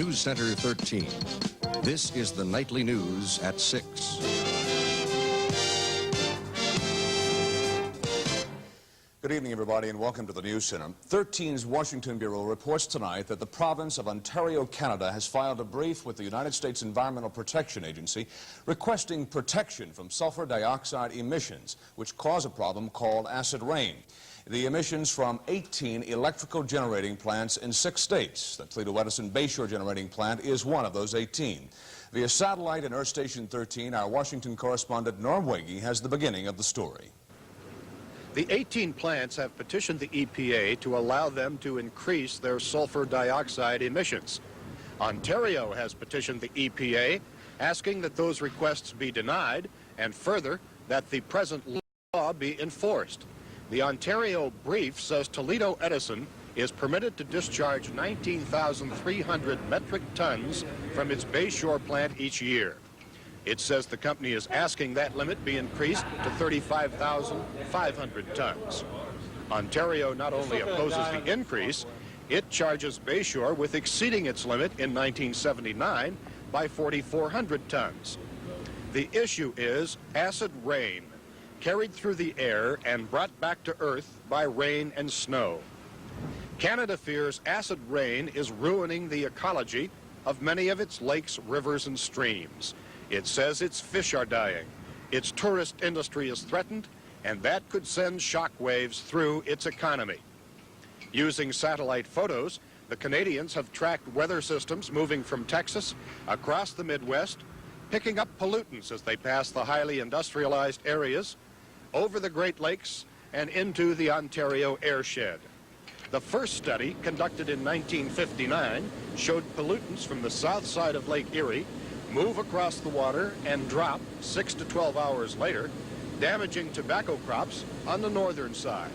News Center 13. This is the nightly news at 6. Good evening, everybody, and welcome to the News Center. 13's Washington Bureau reports tonight that the province of Ontario, Canada, has filed a brief with the United States Environmental Protection Agency requesting protection from sulfur dioxide emissions, which cause a problem called acid rain. The emissions from 18 electrical generating plants in 6 states. The Toledo Edison Bayshore generating plant is one of those 18. Via satellite and Earth Station 13, our Washington correspondent Norm Wege has the beginning of the story. The 18 plants have petitioned the EPA to allow them to increase their sulfur dioxide emissions. Ontario has petitioned the EPA, asking that those requests be denied, and further, that the present law be enforced. The Ontario brief says Toledo Edison is permitted to discharge 19,300 metric tons from its Bayshore plant each year. It says the company is asking that limit be increased to 35,500 tons. Ontario not only opposes the increase, it charges Bayshore with exceeding its limit in 1979 by 4,400 tons. The issue is acid rain, carried through the air and brought back to Earth by rain and snow. Canada fears acid rain is ruining the ecology of many of its lakes, rivers, and streams. It says its fish are dying, its tourist industry is threatened, and that could send shock waves through its economy. Using satellite photos, the Canadians have tracked weather systems moving from Texas across the Midwest, picking up pollutants as they pass the highly industrialized areas, over the Great Lakes, and into the Ontario airshed. The first study, conducted in 1959, showed pollutants from the south side of Lake Erie move across the water and drop 6 to 12 hours later, damaging tobacco crops on the northern side.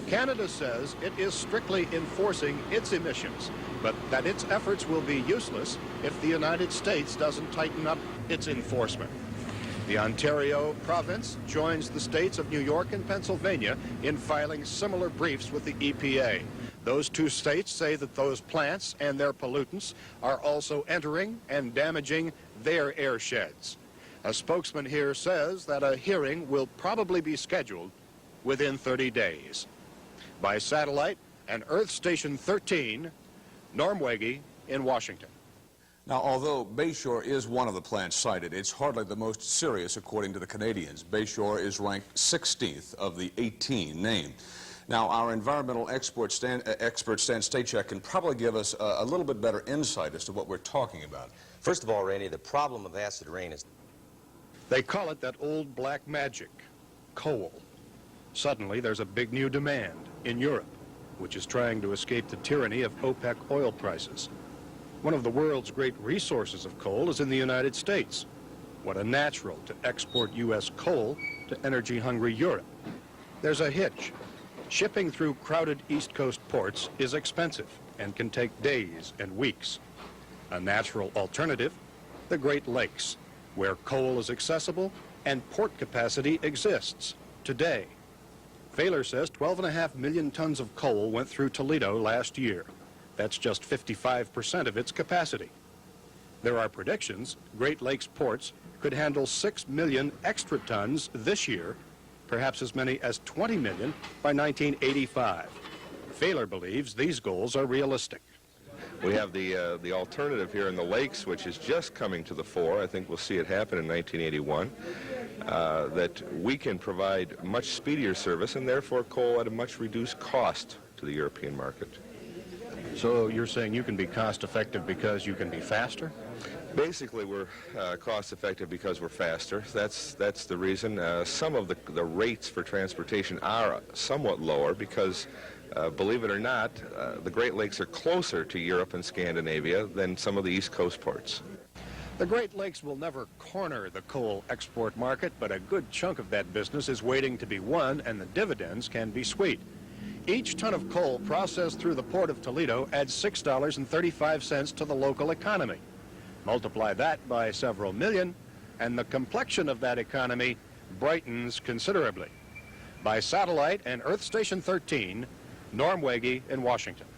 Canada says it is strictly enforcing its emissions, but that its efforts will be useless if the United States doesn't tighten up its enforcement. The Ontario province joins the states of New York and Pennsylvania in filing similar briefs with the EPA. Those 2 states say that those plants and their pollutants are also entering and damaging their airsheds. A spokesman here says that a hearing will probably be scheduled within 30 days. By satellite and Earth Station 13, Norm Wege in Washington. Now, although Bayshore is one of the plants cited, it's hardly the most serious according to the Canadians. Bayshore is ranked 16th of the 18 named. Now, our environmental expert Stan Stachek can probably give us a little bit better insight as to what we're talking about. First of all, Randy, the problem of acid rain is... They call it that old black magic, coal. Suddenly, there's a big new demand in Europe, which is trying to escape the tyranny of OPEC oil prices. One of the world's great resources of coal is in the United States. What a natural to export U.S. coal to energy-hungry Europe. There's a hitch. Shipping through crowded East Coast ports is expensive and can take days and weeks. A natural alternative, the Great Lakes, where coal is accessible and port capacity exists today. Failer says 12.5 million tons of coal went through Toledo last year. That's just 55% of its capacity. There are predictions Great Lakes ports could handle 6 million extra tons this year, perhaps as many as 20 million by 1985. Failer believes these goals are realistic. We have the alternative here in the lakes, which is just coming to the fore. I think we'll see it happen in 1981, that we can provide much speedier service and therefore coal at a much reduced cost to the European market. So you're saying you can be cost-effective because you can be faster? Basically, we're cost-effective because we're faster. That's the reason. Some of the rates for transportation are somewhat lower because, believe it or not, the Great Lakes are closer to Europe and Scandinavia than some of the East Coast ports. The Great Lakes will never corner the coal export market, but a good chunk of that business is waiting to be won, and the dividends can be sweet. Each ton of coal processed through the port of Toledo adds $6.35 to the local economy. Multiply that by several million, and the complexion of that economy brightens considerably. By satellite and Earth Station 13, Norm Wege in Washington.